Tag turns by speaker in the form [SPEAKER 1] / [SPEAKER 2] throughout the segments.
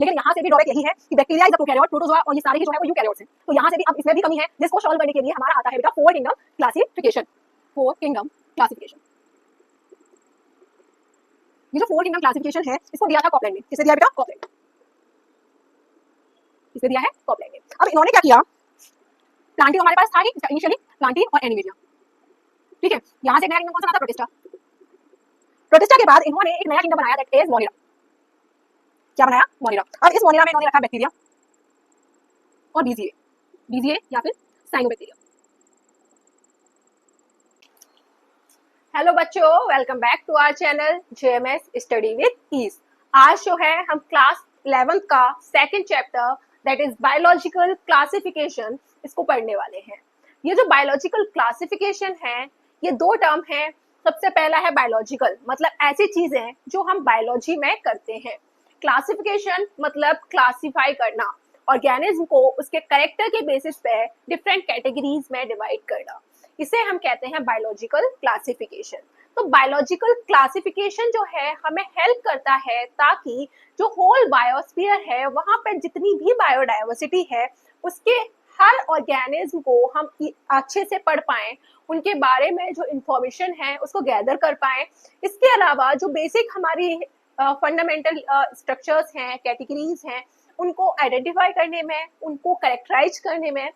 [SPEAKER 1] लेकिन यहाँ से भी ड्रॉबैक यही है कि bacteria is a prokaryote, protozoa और ये सारे ही जो है वो यूकैरियोट्स हैं। तो यहाँ से भी अब इसमें भी कमी है, जिसको सॉल्व करने के लिए हमारा आता है बेटा four kingdom classification. Four kingdom classification, ये जो फोर किंगडम क्लासिफिकेशन है इसको दिया था कॉपलैंड में। किसे दिया बेटा? कॉपलैंड। किसे दिया है? कॉपलैंड में। अब इन्होंने क्या किया, प्लांटियो हमारे पास था ही इनिशियली, प्लांटियो और एनिमेलिया, ठीक है। यहाँ से नया किंगडम कौन सा आता? प्रोटिस्टा। प्रोटिस्टा के बाद इन्होंने एक नया किंगडम बनाया, दैट इज मोनिरा। क्या बनाया? मोनिरा। अब इस मोनिरा में इन्होंने रखा बैक्टीरिया और बीजीए, बीजीए या फिर साइनोबैक्टीरिया। हेलो बच्चों, welcome back to our channel JMS study with ease. आज जो है हम क्लास 11th का second chapter that is biological classification इसको पढ़ने वाले हैं। ये जो बायोलॉजिकल क्लासिफिकेशन है ये दो टर्म है। सबसे पहला है बायोलॉजिकल, मतलब ऐसी चीजें जो हम बायोलॉजी में करते हैं। क्लासिफिकेशन मतलब क्लासिफाई करना, ऑर्गेनिज्म को उसके कैरेक्टर के बेसिस पे डिफरेंट कैटेगरीज में डिवाइड करना, इसे हम कहते हैं बायोलॉजिकल क्लासिफिकेशन। तो बायोलॉजिकल क्लासिफिकेशन जो है हमें हेल्प करता है ताकि जो होल बायोस्फीयर है वहां पर जितनी भी बायोडाइवर्सिटी है उसके हर ऑर्गेनिज्म को हम अच्छे से पढ़ पाएं, उनके बारे में जो इंफॉर्मेशन है उसको गैदर कर पाएं। इसके अलावा जो बेसिक हमारी फंडामेंटल स्ट्रक्चर्स हैं, कैटेगरीज हैं, उनको आइडेंटिफाई करने में, उनको कैरेक्टराइज करने में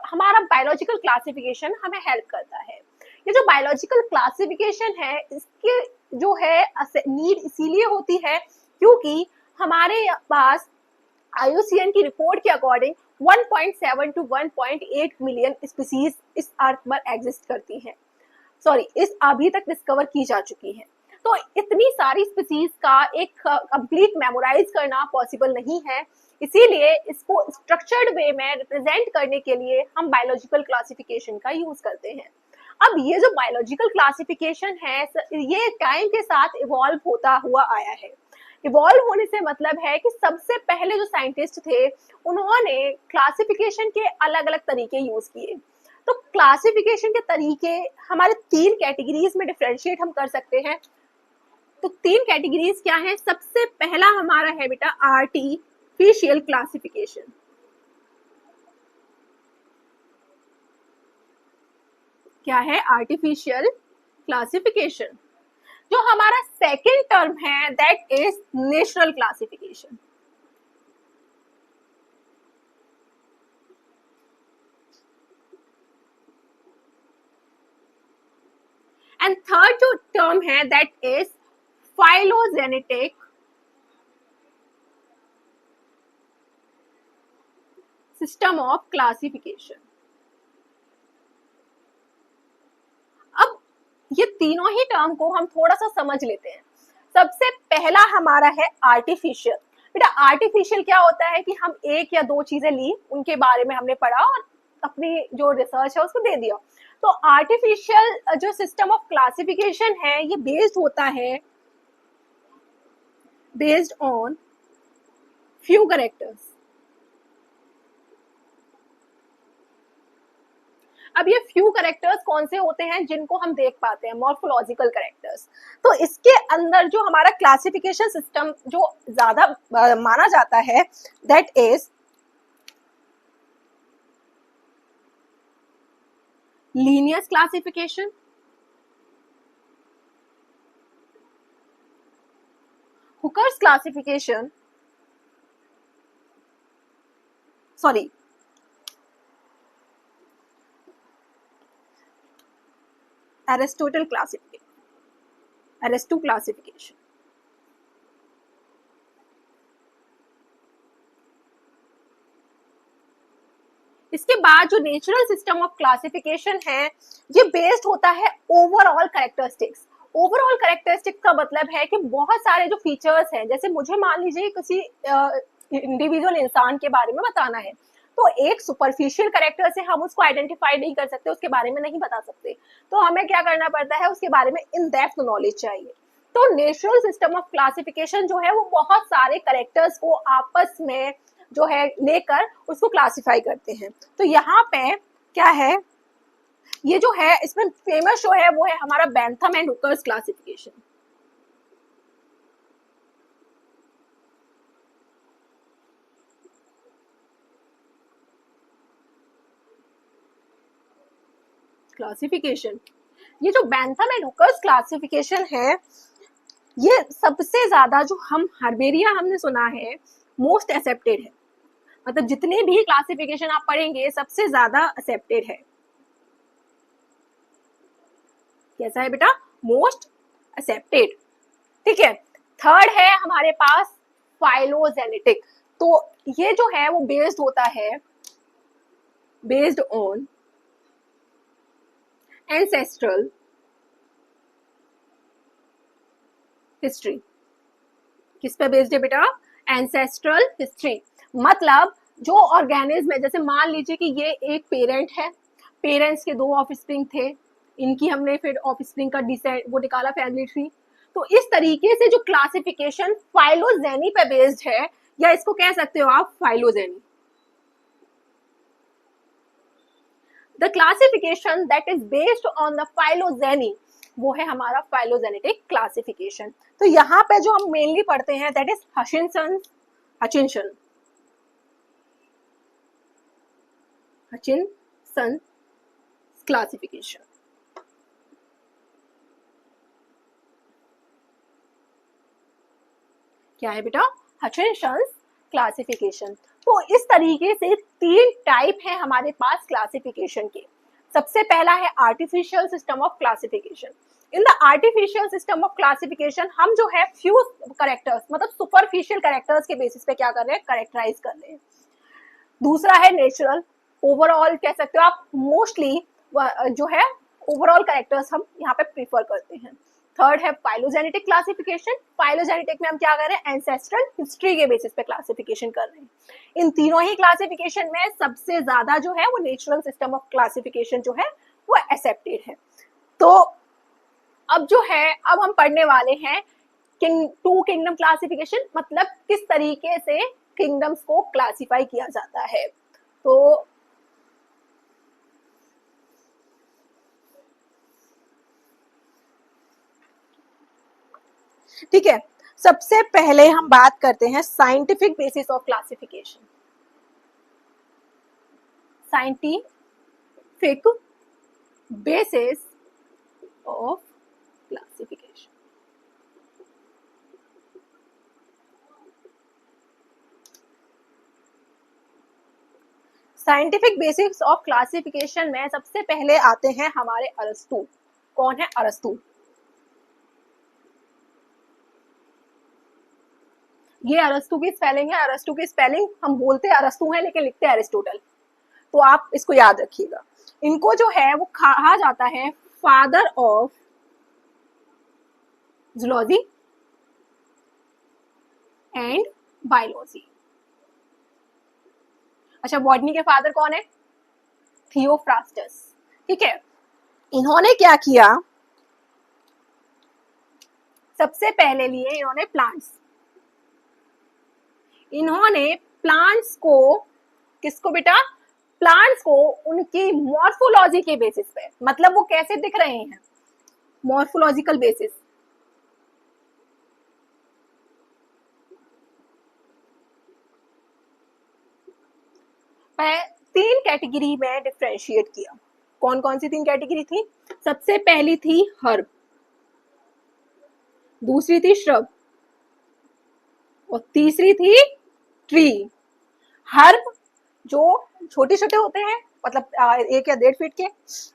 [SPEAKER 1] हमारा बायोलॉजिकल क्लासिफिकेशन हमें हेल्प करता है। ये जो बायोलॉजिकल क्लासिफिकेशन है इसके जो है नीड इसीलिए होती है क्योंकि हमारे पास IUCN की रिपोर्ट के अकॉर्डिंग 1.7 to 1.8 मिलियन स्पीसीज इस अर्थ पर एग्जिस्ट करती हैं, सॉरी इस अभी तक डिस्कवर की जा चुकी है। तो इतनी सारी स्पीसीज का एक कंप्लीट मेमोराइज करना पॉसिबल नहीं है, इसीलिए इसको स्ट्रक्चर्ड वे में रिप्रेजेंट करने के लिए हम बायोलॉजिकल क्लासिफिकेशन का यूज करते हैं। अब ये जो बायोलॉजिकल क्लासिफिकेशन है ये टाइम के साथ इवॉल्व होता हुआ आया है। इवॉल्व होने से मतलब है कि सबसे पहले जो साइंटिस्ट थे उन्होंने क्लासिफिकेशन के अलग अलग तरीके यूज किए। तो क्लासिफिकेशन के तरीके हमारे तीन कैटेगरीज में डिफरेंशिएट हम कर सकते हैं। तो तीन कैटेगरीज क्या है? सबसे पहला हमारा है बेटा आर्टिफिशियल क्लासिफिकेशन। क्या है? Artificial classification. जो हमारा सेकेंड टर्म है that is natural classification. And third जो टर्म है that is phylogenetic system of classification. अब ये तीनों ही टर्म को हम थोड़ा सा समझ लेते हैं। सबसे पहला हमारा है आर्टिफिशियल। बेटा आर्टिफिशियल क्या होता है कि हम एक या दो चीजें ली, उनके बारे में हमने पढ़ा और अपनी जो रिसर्च है उसको दे दिया। तो आर्टिफिशियल जो सिस्टम ऑफ क्लासिफिकेशन है ये बेस्ड होता है बेस्ड ऑन फ्यू कैरेक्टर्स। अब ये फ्यू कैरेक्टर्स कौन से होते हैं जिनको हम देख पाते हैं? Morphological characters. तो इसके अंदर जो हमारा क्लासिफिकेशन सिस्टम जो ज्यादा माना जाता है that is linear classification, hookers classification, sorry Aristotle classification, Aristo classification. इसके बाद जो नेचुरल सिस्टम ऑफ क्लासिफिकेशन है ये बेस्ड होता है ओवरऑल कैरेक्टरिस्टिक्स। ओवरऑल कैरेक्टरिस्टिक्स का मतलब है कि बहुत सारे जो फीचर्स हैं, जैसे मुझे मान लीजिए किसी इंडिविजुअल इंसान के बारे में बताना है तो एक सुपरफिशियल कैरेक्टर से हम उसको आइडेंटिफाई नहीं कर सकते, उसके बारे में नहीं बता सकते। तो हमें क्या करना पड़ता है? उसके बारे में इन डेप्थ नॉलेज चाहिए। तो नेचुरल सिस्टम ऑफ क्लासिफिकेशन जो है वो बहुत सारे कैरेक्टर्स को आपस में जो है लेकर उसको क्लासिफाई करते हैं। तो यहाँ पे क्या है, ये जो है इसमें फेमस जो है वो है हमारा Bentham and hookers classification. Classification, ये जो बैंथम एंड हुकर्स क्लासिफिकेशन है, ये सबसे ज्यादा जो हम हर्बेरिया हमने सुना है मोस्ट एक्सेप्टेड है, मतलब जितने भी क्लासिफिकेशन आप पढ़ेंगे सबसे ज्यादा एक्सेप्टेड है। कैसा है बेटा? Most accepted. ठीक है। थर्ड है हमारे पास फाइलोजेनेटिक। तो ये जो है वो बेस्ड होता है, बेस्ड ऑन एंसेस्ट्रल हिस्ट्री। किस पे बेस्ड है बेटा? Ancestral history. मतलब जो ऑर्गेनिज्म है, जैसे मान लीजिए कि ये एक पेरेंट है, पेरेंट्स के 2 ऑफस्प्रिंग थे, इनकी हमने फिर ऑफस्प्रिंग का डिसेंड वो निकाला, फैमिली ट्री। तो इस तरीके से जो क्लासिफिकेशन फाइलोजेनी पे बेस्ड है, या इसको कह सकते हो आप phylogeny. The classification that is based on the phylogeny, वो है हमारा फाइलोजेनेटिक क्लासिफिकेशन। तो यहाँ पे जो हम मेनली पढ़ते हैं दैट इज हचिनसन क्लासिफिकेशन। क्या है बेटा? Hutchinson classification. तो इस तरीके से 3 टाइप है हमारे पास क्लासिफिकेशन के। सबसे पहला है artificial system of classification. In the artificial system of classification हम जो है फ्यू करेक्टर्स, मतलब सुपरफिशियल करेक्टर्स के बेसिस पे क्या कर रहे हैं? करेक्टराइज कर रहे हैं। दूसरा है नेचुरल, ओवरऑल कह सकते हो आप, मोस्टली जो है ओवरऑल करेक्टर्स हम यहाँ पे प्रीफर करते हैं। थर्ड है फाइलोजेनेटिक क्लासिफिकेशन। फाइलोजेनेटिक में हम क्या कर रहे हैं? एंसेस्ट्रल हिस्ट्री के बेसिस पे क्लासिफिकेशन कर रहे हैं। इन तीनों ही क्लासिफिकेशन में सबसे ज्यादा जो है वो नेचुरल सिस्टम ऑफ क्लासिफिकेशन जो है वो एक्सेप्टेड है। तो अब जो है, अब हम पढ़ने वाले हैं टू किंगडम क्लासिफिकेशन, मतलब किस तरीके से किंगडम्स को क्लासिफाई किया जाता है। तो ठीक है, सबसे पहले हम बात करते हैं scientific basis of classification. Scientific basis of classification. Scientific basis of classification में सबसे पहले आते हैं हमारे अरस्तु। कौन है? अरस्तु। ये अरस्तु की स्पेलिंग है। अरस्तु की स्पेलिंग हम बोलते हैं अरस्तु है लेकिन लिखते हैं एरिस्टोटल, तो आप इसको याद रखिएगा। इनको जो है वो कहा जाता है father of zoology and biology. अच्छा, बॉटनी के फादर कौन है? थियोफ्रास्टस। ठीक है। इन्होंने क्या किया? सबसे पहले लिए इन्होंने प्लांट्स। इन्होंने प्लांट्स को, किसको बेटा? प्लांट्स को उनकी मॉर्फोलॉजी के बेसिस पे, मतलब वो कैसे दिख रहे हैं, मॉर्फोलॉजिकल बेसिस। तीन कैटेगरी में डिफरेंशिएट किया। कौन कौन सी 3 कैटेगरी थी? सबसे पहली थी हर्ब, दूसरी थी श्रब, और तीसरी थी ट्री। हर्ब जो छोटे छोटे होते हैं, मतलब 1 या 1.5 फीट के।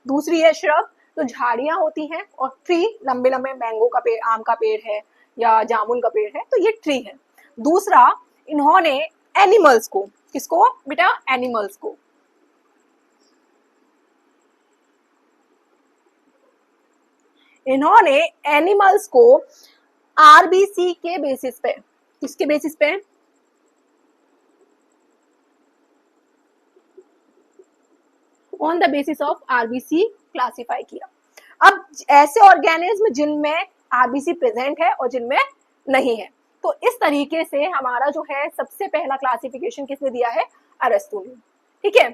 [SPEAKER 1] दूसरी है श्रब, तो झाड़ियां होती हैं। और ट्री लंबे लंबे, मैंगो का पेड़, आम का पेड़ है या जामुन का पेड़ है, तो ये ट्री है। दूसरा, इन्होंने एनिमल्स को, किसको बेटा? एनिमल्स को। इन्होंने एनिमल्स को आरबीसी के बेसिस पे, किसके बेसिस पे? On the basis of RBC classify किया। अब ऐसे ऑर्गेनिज्म जिनमें आरबीसी प्रेजेंट है और जिनमें नहीं है, तो इस तरीके से हमारा जो है सबसे पहला क्लासिफिकेशन किसने दिया है? अरस्तु ने। ठीक है।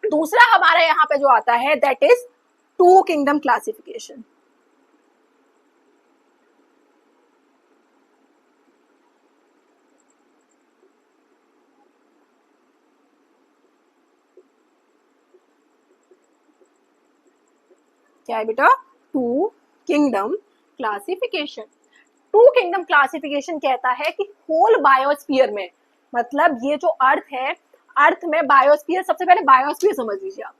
[SPEAKER 1] दूसरा हमारा यहाँ पे जो आता है that is two kingdom classification. क्या है बेटा? Two kingdom classification. Two kingdom classification कहता है कि होल बायोस्फीयर में, मतलब ये जो अर्थ है, अर्थ में बायोस्फीयर, सबसे पहले बायोस्फीयर समझ लीजिए आप।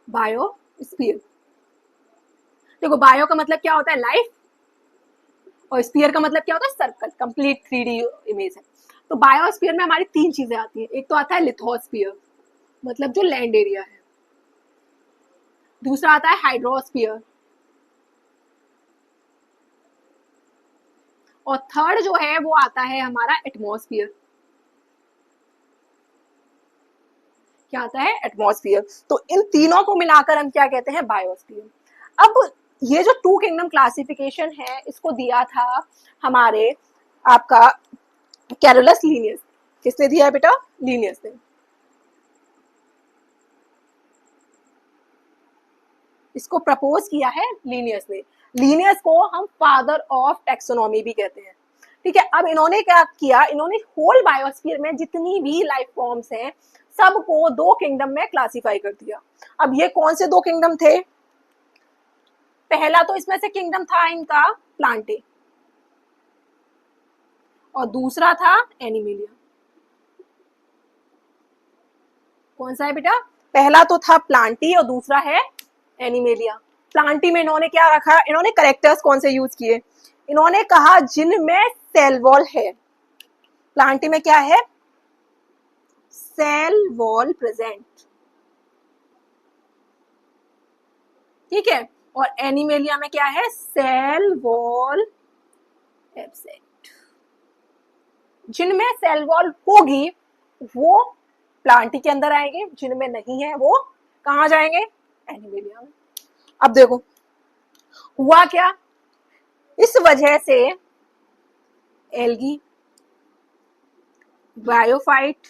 [SPEAKER 1] बायोस्फीयर, देखो बायो का मतलब क्या होता है? लाइफ, और स्फीयर का मतलब क्या होता है? सर्कल। कंप्लीट 3D इमेज है। तो बायोस्फीयर में हमारी तीन चीजें आती हैं। एक तो आता है लिथोस्फीयर, मतलब जो लैंड एरिया है। दूसरा आता है हाइड्रोस्फीयर, और थर्ड जो है वो आता है हमारा एटमॉस्फेयर। क्या आता है? एटमॉस्फेयर। तो इन तीनों को मिलाकर हम क्या कहते हैं? बायोस्फीयर। अब ये जो टू किंगडम क्लासिफिकेशन है, इसको दिया था हमारे आपका कैरोलस लीनियस। किसने दिया है बेटा? लीनियस ने। इसको प्रपोज किया है लीनियस ने। लीनियस को हम फादर ऑफ टेक्सोनॉमी भी कहते हैं। ठीक है, अब इन्होंने क्या किया? इन्होंने होल बायोस्फीयर में जितनी भी लाइफ फॉर्म्स हैं सबको दो किंगडम में क्लासिफाई कर दिया। अब ये कौन से दो किंगडम थे? पहला तो इसमें से किंगडम था इनका प्लांटे, और दूसरा था एनिमेलिया। कौन सा है बेटा? पहला तो था प्लांटी और दूसरा है एनिमेलिया। प्लांटी में इन्होंने क्या रखा? इन्होंने करेक्टर्स कौन से यूज किए? इन्होंने कहा जिनमें सेल वॉल है। प्लांटी में क्या है? Cell wall present. ठीक है, और एनिमेलिया में क्या है? Cell wall absent. जिनमें सेल वॉल होगी वो प्लांटी के अंदर आएंगे, जिनमें नहीं है वो कहाँ जाएंगे? एनिमेलिया में। अब देखो हुआ क्या, इस वजह से एल्गी, ब्रायोफाइट,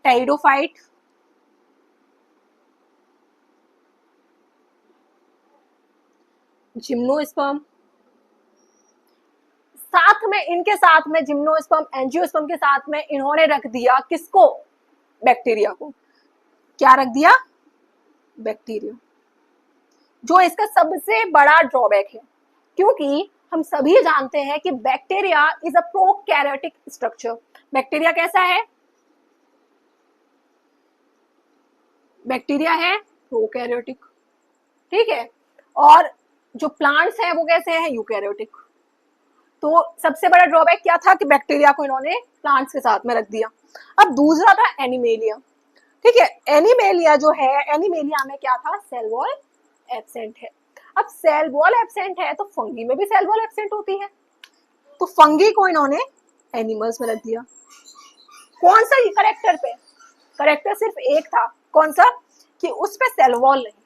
[SPEAKER 1] टाइडोफाइट, जिम्नोस्पर्म, साथ में इनके साथ में जिम्नोस्पर्म एंजियोस्पर्म के साथ में इन्होंने रख दिया किसको? बैक्टीरिया को। क्या रख दिया? बैक्टीरिया। जो इसका सबसे बड़ा ड्रॉबैक है, क्योंकि हम सभी जानते हैं कि bacteria is a prokaryotic structure. Bacteria कैसा है? बैक्टीरिया है प्रोकैरियोटिक। ठीक है, और जो प्लांट्स हैं वो कैसे हैं? यूकैरियोटिक। तो सबसे बड़ा ड्रॉबैक क्या था कि बैक्टीरिया को इन्होंने प्लांट्स के साथ में रख दिया। अब दूसरा था एनिमेलिया। ठीक है, एनिमेलिया जो है, एनिमेलिया में क्या था? सेल वॉल एब्सेंट है। अब सेल वॉल एब्सेंट है तो फंगी में भी सेल वॉल एब्सेंट होती है, तो फंगी को इन्होंने एनिमल्स में रख दिया। कौन सा करेक्टर पे? करेक्टर सिर्फ एक था। कौन सा? कि उस पे सेल वॉल नहीं।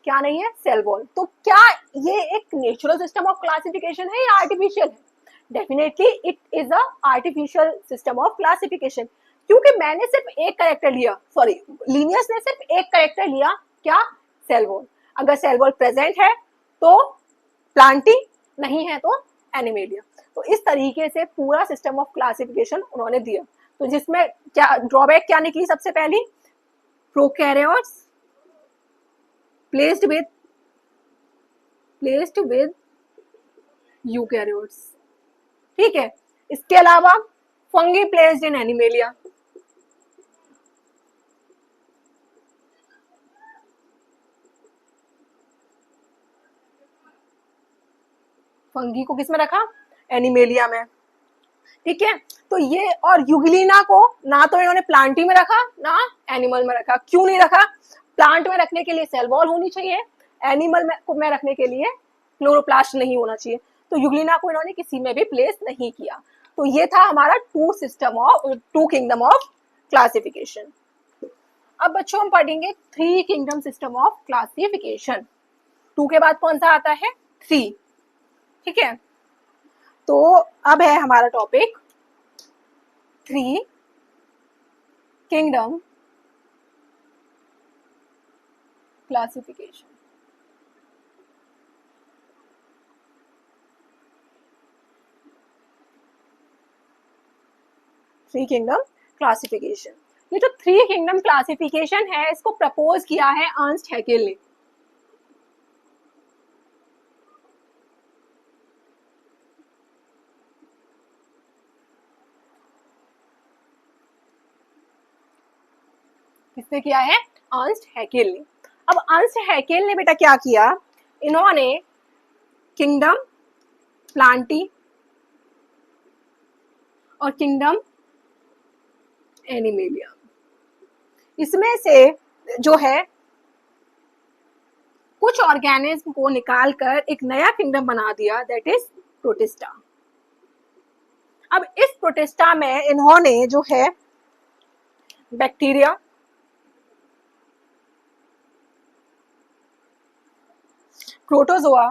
[SPEAKER 1] क्या नहीं है? Cell wall. तो क्या ये एक नेचुरल सिस्टम ऑफ क्लासिफिकेशन है या आर्टिफिशियल है? Definitely it is a artificial system of classification, क्योंकि मैंने सिर्फ एक करेक्टर लिया, सॉरी लीनियस ने सिर्फ एक करेक्टर लिया। क्या? Cell wall. अगर सेल वॉल प्रेजेंट है तो प्लांटी, नहीं है तो एनिमेलिया। तो इस तरीके से पूरा सिस्टम ऑफ क्लासिफिकेशन उन्होंने दिया। तो जिसमें क्या ड्रॉबैक क्या निकली? सबसे पहली, प्रोकैरियोट्स placed with यूकैरियोट्स। ठीक है, इसके अलावा fungi placed in animalia. Fungi को किस में रखा? एनिमेलिया में। ठीक है, तो ये, और यूग्लिना को ना तो इन्होंने प्लांटी में रखा ना एनिमल में रखा। क्यों नहीं रखा? प्लांट में रखने के लिए सेल वॉल होनी चाहिए, एनिमल में रखने के लिए क्लोरोप्लास्ट नहीं होना चाहिए। तो यूग्लिना को इन्होंने किसी में भी प्लेस नहीं किया। तो ये था हमारा टू किंगडम ऑफ क्लासिफिकेशन। अब बच्चों हम पढ़ेंगे three kingdom system of classification. Two के बाद कौन सा आता है? थ्री। ठीक है, तो अब है हमारा topic three kingdom classification. Three kingdom classification. ये जो थ्री किंगडम क्लासिफिकेशन है इसको प्रपोज किया है अर्नस्ट हैकेल ने। किसने किया है? अर्नस्ट हैकेल ने। अब अर्नस्ट हैकेल ने बेटा क्या किया, इन्होंने किंगडम प्लांटी और किंगडम एनिमेलिया, इसमें से जो है कुछ ऑर्गेनिज्म को निकालकर एक नया किंगडम बना दिया, दैट इज प्रोटिस्टा। अब इस प्रोटिस्टा में इन्होंने जो है बैक्टीरिया, प्रोटोजोआ,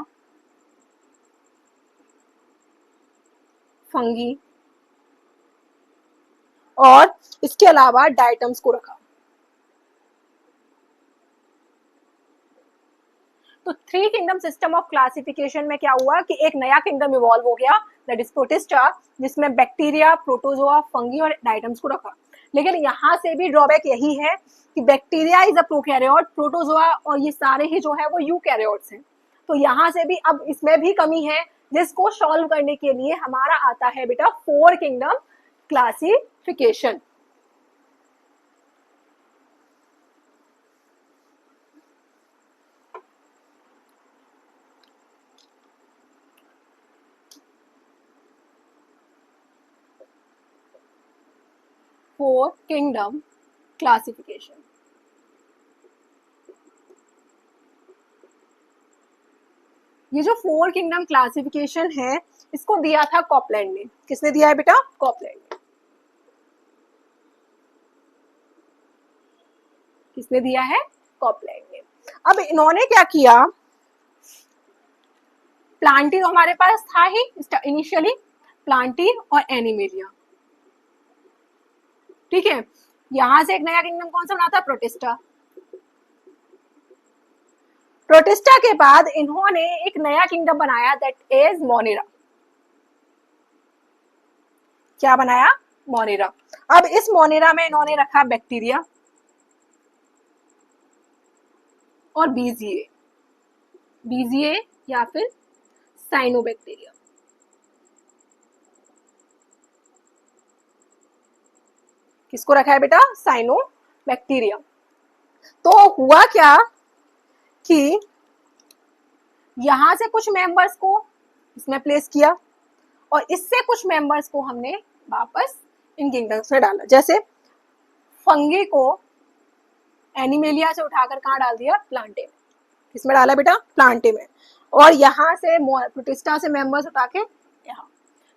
[SPEAKER 1] फंगी और इसके अलावा डायटम्स को रखा। तो three kingdom system of classification में क्या हुआ कि एक नया किंगडम इवॉल्व हो गया, दैट इज प्रोटिस्टा, जिसमें बैक्टीरिया, प्रोटोजोआ, फंगी और डायटम्स को रखा। लेकिन यहाँ से भी ड्रॉबैक यही है कि bacteria is a prokaryote, protozoa और ये सारे ही जो है वो यूकैरियोट्स हैं। तो यहाँ से भी अब इसमें भी कमी है, जिसको सॉल्व करने के लिए हमारा आता है बेटा four kingdom classification. Four kingdom classification. ये जो फोर किंगडम क्लासिफिकेशन है इसको दिया था कॉपलैंड ने। किसने दिया है बेटा? कॉपलैंड ने। किसने दिया है? कॉपलैंड ने। अब इन्होंने क्या किया, प्लांटी तो हमारे पास था ही इनिशियली, प्लांटी और एनिमेलिया, ठीक है। यहां से एक नया किंगडम कौन सा बना था? प्रोटिस्टा। प्रोटिस्टा के बाद इन्होंने एक नया किंगडम बनाया, दैट इज मोनेरा। क्या बनाया? मोनेरा। अब इस मोनेरा में इन्होंने रखा बैक्टीरिया और बीजीए, बीजीए या फिर साइनोबैक्टीरिया। किसको रखा है बेटा? साइनोबैक्टीरिया। तो हुआ क्या कि यहां से कुछ मेंबर्स को इसमें प्लेस किया और इससे कुछ मेंबर्स को हमने वापस इन किंगडम्स में डाला। जैसे फंगी को एनिमेलिया से उठाकर कहाँ डाल दिया? प्लांटे में। किसमें डाला बेटा? प्लांटे में। और यहाँ से प्रोटिस्टा से मेंबर्स उठा के यहाँ।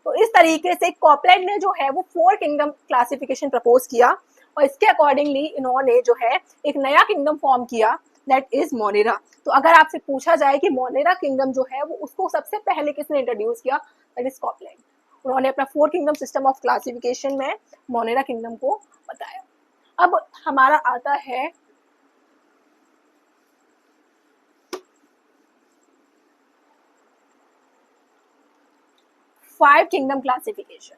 [SPEAKER 1] तो इस तरीके से कॉपलैंड ने जो है वो फोर किंगडम क्लासिफिकेशन प्रपोज किया और इसके अकॉर्डिंगली इन्होंने जो है एक नया किंगडम फॉर्म किया, दैट इज मोनेरा। तो अगर आपसे पूछा जाए कि मोनेरा किंगडम जो है वो उसको सबसे पहले किसने इंट्रोड्यूस किया, दैट इज कॉपलैंड। उन्होंने अपना four kingdom system of classification में मोनेरा किंगडम को बताया। अब हमारा आता है five kingdom classification.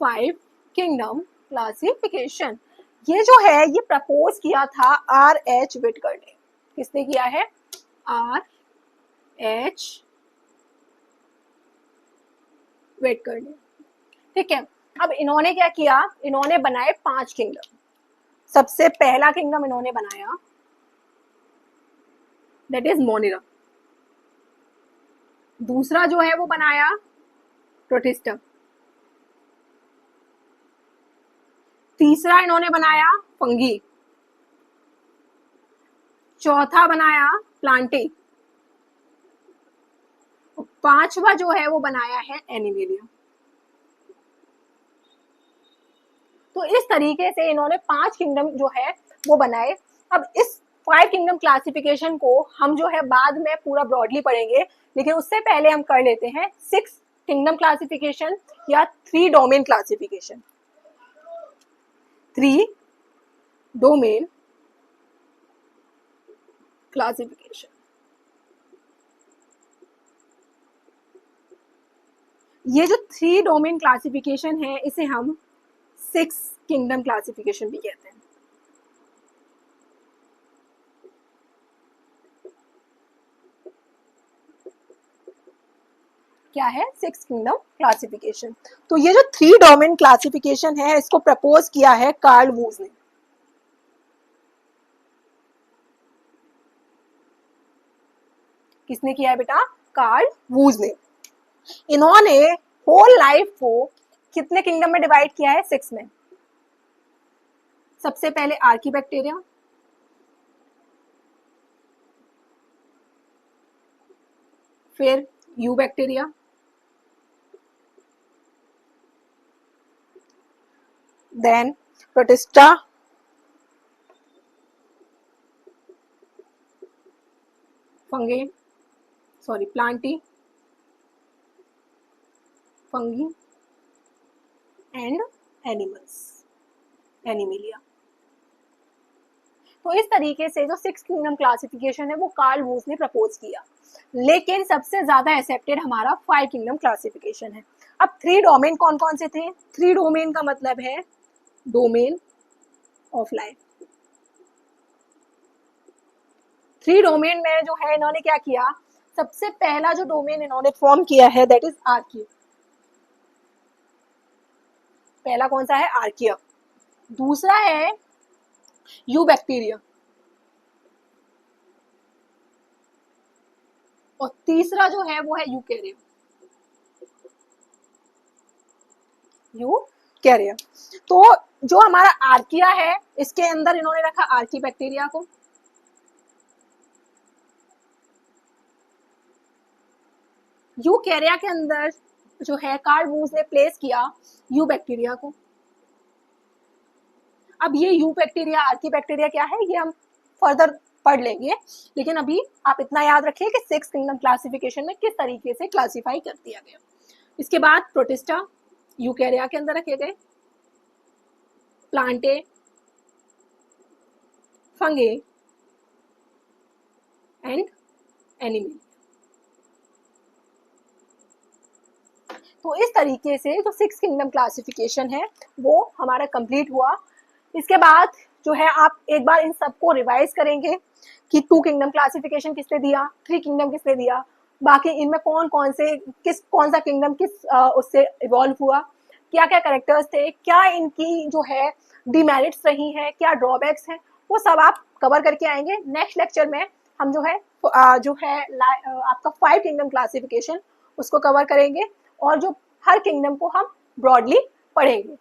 [SPEAKER 1] Five kingdom classification ये जो है ये प्रपोज किया था R.H. विटकर ने। किसने किया है? R.H. विटकर ने, ठीक है। अब इन्होंने क्या किया, इन्होंने बनाए पांच किंगडम। सबसे पहला किंगडम इन्होंने बनाया, दैट इज मोनेरा। दूसरा जो है वो बनाया प्रोटिस्टा। तीसरा इन्होंने बनाया फंगी। चौथा बनाया प्लांटी। पांचवा जो है वो बनाया है एनिमेलिया। तो इस तरीके से इन्होंने पांच किंगडम जो है वो बनाए। अब इस फाइव किंगडम क्लासिफिकेशन को हम जो है बाद में पूरा ब्रॉडली पढ़ेंगे, लेकिन उससे पहले हम कर लेते हैं सिक्स किंगडम क्लासिफिकेशन या three domain classification. Three domain classification. ये जो 3 डोमेन क्लासिफिकेशन है इसे हम 6 किंगडम क्लासिफिकेशन भी कहते हैं। क्या है? 6 किंगडम क्लासिफिकेशन। तो ये जो 3 डोमेन क्लासिफिकेशन है इसको प्रपोज किया है कार्ल वूज ने। किसने किया है बेटा? कार्ल वूज ने। इन्होंने होल लाइफ को कितने किंगडम में डिवाइड किया है? 6 में। सबसे पहले आर्कीबैक्टीरिया, फिर eubacteria, then protista, fungi, sorry plantae, fungi and animals, animalia. तो इस तरीके से जो 6 किंगडम क्लासिफिकेशन है वो कार्ल वूज ने प्रपोज किया, लेकिन सबसे ज्यादा एक्सेप्टेड हमारा 5 किंगडम क्लासिफिकेशन है। अब 3 डोमेन कौन कौन से थे? 3 डोमेन का मतलब है डोमेन ऑफ लाइफ। 3 डोमेन में जो है इन्होंने क्या किया? सबसे पहला जो डोमेन इन्होंने फॉर्म किया है दैट इज आर्किया। पहला कौन सा है? आर्किया। दूसरा है यूबैक्टीरिया और तीसरा जो है वो है यूकैरिया। यूकैरिया। तो जो हमारा आर्किया है इसके अंदर इन्होंने रखा आर्कीबैक्टीरिया को, यूकैरिया के अंदर जो है कार्ल वूज ने प्लेस किया यूबैक्टीरिया को। अब ये यूबैक्टीरिया आर्कीबैक्टीरिया क्या है ये हम फर्दर पढ़ लेंगे, लेकिन अभी आप इतना याद रखिए कि 6 किंगडम क्लासिफिकेशन में किस तरीके से क्लासिफाई कर दिया गया। इसके बाद प्रोटिस्टा यूकैरिया के अंदर रखे गए, प्लांटे, फंगे एंड एनिमल। तो इस तरीके से जो 6 किंगडम क्लासिफिकेशन है वो हमारा कंप्लीट हुआ। इसके बाद जो है आप एक बार इन सबको रिवाइज करेंगे कि 2 किंगडम क्लासिफिकेशन किसने दिया, 3 किंगडम किसने दिया, बाकी इनमें कौन कौन सा किंगडम किस उससे इवॉल्व हुआ, क्या क्या कैरेक्टर्स थे, क्या इनकी जो है डिमेरिट्स रही हैं, क्या ड्रॉबैक्स हैं, वो सब आप कवर करके आएंगे। नेक्स्ट लेक्चर में हम जो है आपका 5 किंगडम क्लासिफिकेशन उसको कवर करेंगे और जो हर किंगडम को हम ब्रॉडली पढ़ेंगे।